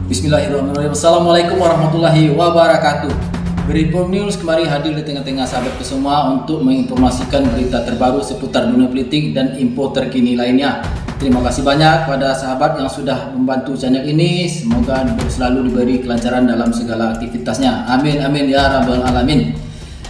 Bismillahirrahmanirrahim. Assalamualaikum warahmatullahi wabarakatuh. Berikut News kembali hadir di tengah-tengah sahabat semua untuk menginformasikan berita terbaru seputar dunia politik dan info terkini lainnya. Terima kasih banyak pada sahabat yang sudah membantu channel ini. Semoga selalu diberi kelancaran dalam segala aktivitasnya. Amin amin ya rabbal alamin.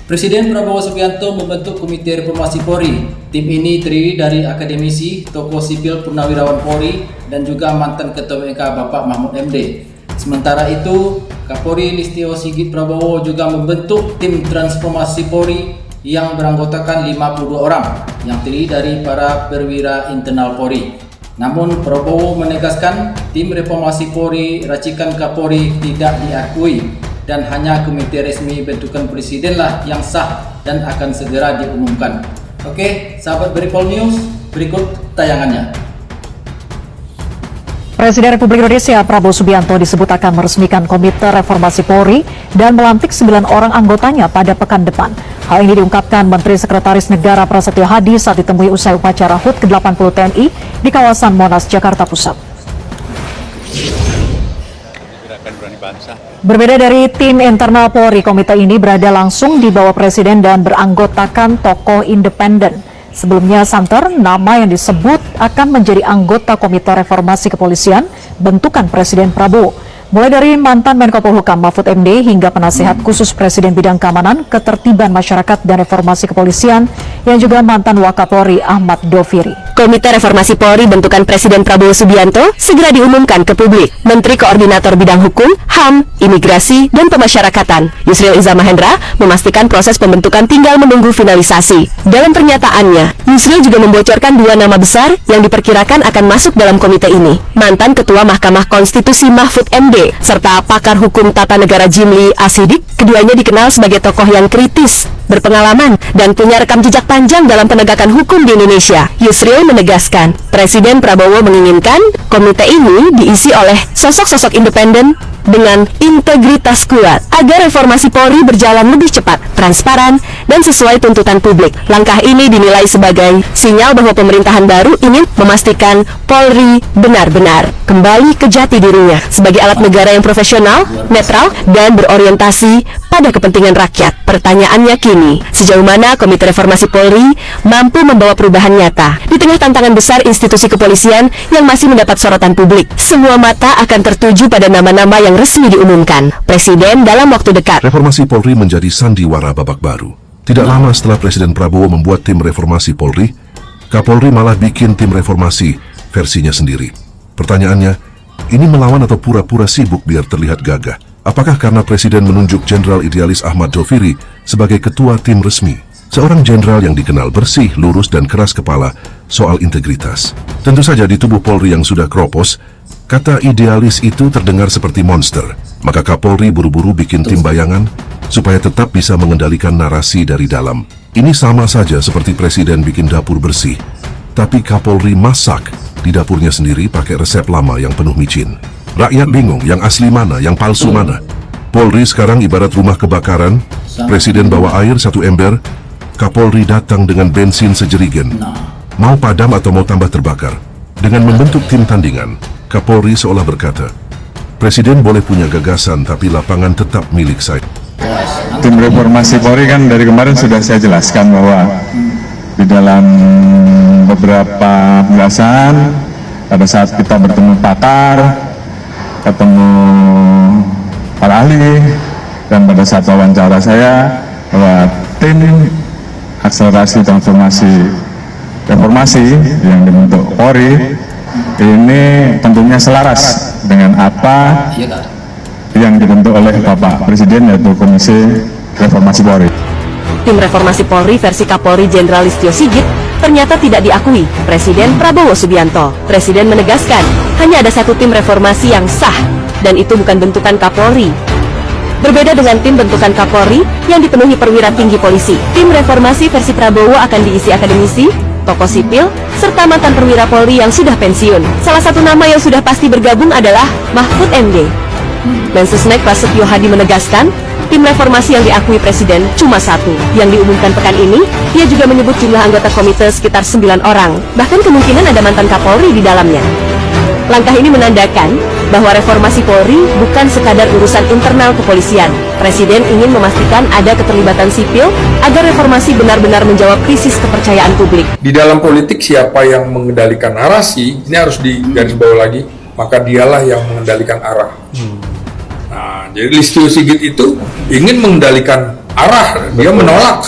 Presiden Prabowo Subianto membentuk Komite Reformasi Polri. Tim ini terdiri dari akademisi, tokoh sipil purnawirawan Polri, dan juga mantan Ketua MK Bapak Mahfud MD. Sementara itu, Kapolri Listio Sigit Prabowo juga membentuk tim transformasi Polri yang beranggotakan 52 orang yang terdiri dari para perwira internal Polri. Namun Prabowo menegaskan tim reformasi Polri racikan Kapolri tidak diakui dan hanya komite resmi bentukan presidenlah yang sah dan akan segera diumumkan. Oke, sahabat Beripol News, berikut tayangannya. Presiden Republik Indonesia Prabowo Subianto disebut akan meresmikan Komite Reformasi Polri dan melantik 9 orang anggotanya pada pekan depan. Hal ini diungkapkan Menteri Sekretaris Negara Prasetyo Hadi saat ditemui usai upacara HUT ke-80 TNI di kawasan Monas, Jakarta Pusat. Berbeda dari tim internal Polri, komite ini berada langsung di bawah Presiden dan beranggotakan tokoh independen. Sebelumnya santer, nama yang disebut akan menjadi anggota Komite Reformasi Kepolisian bentukan Presiden Prabowo. Mulai dari mantan Menko Polhukam Mahfud MD hingga penasehat khusus Presiden bidang keamanan, ketertiban masyarakat dan reformasi kepolisian yang juga mantan Wakapolri Ahmad Doviri. Komite Reformasi Polri bentukan Presiden Prabowo Subianto segera diumumkan ke publik. Menteri Koordinator Bidang Hukum, HAM, Imigrasi, dan Pemasyarakatan, Yusril Iza Mahendra, memastikan proses pembentukan tinggal menunggu finalisasi. Dalam pernyataannya, Yusril juga membocorkan 2 nama besar yang diperkirakan akan masuk dalam komite ini. Mantan Ketua Mahkamah Konstitusi Mahfud MD, serta pakar hukum tata negara Jimli Asidik. Keduanya dikenal sebagai tokoh yang kritis, berpengalaman, dan punya rekam jejak panjang dalam penegakan hukum di Indonesia. Yusril menegaskan, Presiden Prabowo menginginkan komite ini diisi oleh sosok-sosok independen dengan integritas kuat agar reformasi Polri berjalan lebih cepat, transparan, dan sesuai tuntutan publik. Langkah ini dinilai sebagai sinyal bahwa pemerintahan baru ingin memastikan Polri benar-benar kembali ke jati dirinya sebagai alat negara yang profesional, netral, dan berorientasi pada kepentingan rakyat. Pertanyaannya kini, sejauh mana Komite Reformasi Polri mampu membawa perubahan nyata di tengah tantangan besar institusi kepolisian yang masih mendapat sorotan publik? Semua mata akan tertuju pada nama-nama yang resmi diumumkan Presiden dalam waktu dekat. Reformasi Polri menjadi sandiwara babak baru. Tidak lama setelah Presiden Prabowo membuat tim reformasi Polri, Kapolri malah bikin tim reformasi versinya sendiri. Pertanyaannya, ini melawan atau pura-pura sibuk biar terlihat gagah? Apakah karena Presiden menunjuk Jenderal Idealis Ahmad Doviri sebagai ketua tim resmi? Seorang jenderal yang dikenal bersih, lurus, dan keras kepala soal integritas. Tentu saja di tubuh Polri yang sudah kropos, kata idealis itu terdengar seperti monster. Maka Kapolri buru-buru bikin tim bayangan supaya tetap bisa mengendalikan narasi dari dalam. Ini sama saja seperti Presiden bikin dapur bersih, tapi Kapolri masak di dapurnya sendiri pakai resep lama yang penuh micin. Rakyat bingung yang asli mana, yang palsu mana. Polri sekarang ibarat rumah kebakaran. Presiden bawa air 1 ember, Kapolri datang dengan bensin sejerigen. Mau padam atau mau tambah terbakar? Dengan membentuk tim tandingan, Kapolri seolah berkata, Presiden boleh punya gagasan, tapi lapangan tetap milik saya. Tim reformasi Polri kan dari kemarin sudah saya jelaskan bahwa di dalam beberapa pembahasan, pada saat kita bertemu pakar, ketemu para ahli, dan pada saat wawancara saya bahwa tim akselerasi transformasi reformasi yang dibentuk Polri ini tentunya selaras dengan apa yang dibentuk oleh Bapak Presiden, yaitu Komisi Reformasi Polri. Tim Reformasi Polri versi Kapolri Jenderal Listio Sigit ternyata tidak diakui Presiden Prabowo Subianto. Presiden menegaskan, hanya ada 1 tim reformasi yang sah, dan itu bukan bentukan Kapolri. Berbeda dengan tim bentukan Kapolri yang dipenuhi perwira tinggi polisi, tim reformasi versi Prabowo akan diisi akademisi, tokoh sipil, serta mantan perwira Polri yang sudah pensiun. Salah satu nama yang sudah pasti bergabung adalah Mahfud MD. Mensesnek Prasetyo Hadi menegaskan, tim reformasi yang diakui Presiden cuma 1. Yang diumumkan pekan ini, dia juga menyebut jumlah anggota komite sekitar 9 orang. Bahkan kemungkinan ada mantan Kapolri di dalamnya. Langkah ini menandakan bahwa reformasi Polri bukan sekadar urusan internal kepolisian. Presiden ingin memastikan ada keterlibatan sipil agar reformasi benar-benar menjawab krisis kepercayaan publik. Di dalam politik siapa yang mengendalikan narasi, ini harus digarisbawahi lagi, maka dialah yang mengendalikan arah. Nah, jadi Listio Sigit itu ingin mengendalikan arah, dia menolak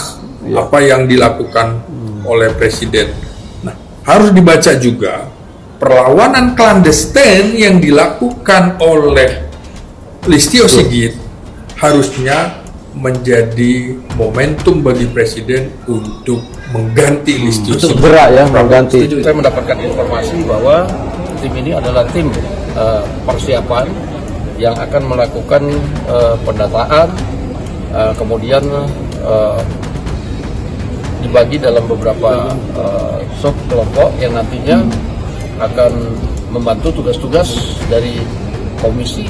apa yang dilakukan oleh Presiden. Nah, harus dibaca juga perlawanan klandestin yang dilakukan oleh Listio Sigit harusnya menjadi momentum bagi Presiden untuk mengganti Listio Sigit. Segera ya mengganti. Saya mendapatkan informasi bahwa tim ini adalah tim persiapan yang akan melakukan pendataan, kemudian dibagi dalam beberapa sub kelompok yang nantinya akan membantu tugas-tugas dari Komisi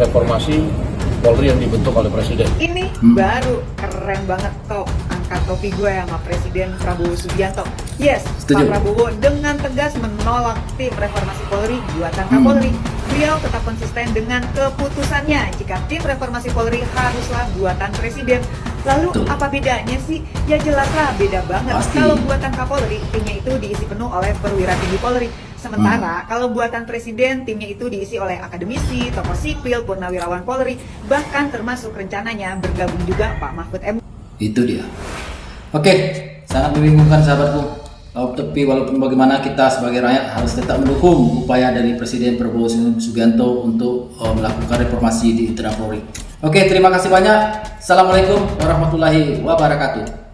Reformasi Polri yang dibentuk oleh Presiden. Ini baru keren banget toh, angkat topi gue sama Presiden Prabowo Subianto. Yes, Setuju. Pak Prabowo dengan tegas menolak tim reformasi Polri buatan Kapolri. Beliau tetap konsisten dengan keputusannya jika tim reformasi Polri haruslah buatan Presiden. Lalu Betul. apa bedanya sih? Ya jelaslah beda banget. Pasti. Kalau buatan Kapolri, timnya itu diisi penuh oleh perwira tinggi Polri. Sementara kalau buatan Presiden, timnya itu diisi oleh akademisi, tokoh sipil, purnawirawan Polri, bahkan termasuk rencananya bergabung juga Pak Mahfud MD. Itu dia. Oke, sangat membingungkan sahabatku. Tapi walaupun bagaimana kita sebagai rakyat harus tetap mendukung upaya dari Presiden Prabowo Subianto untuk melakukan reformasi di internal Polri. Oke, terima kasih banyak. Assalamualaikum warahmatullahi wabarakatuh.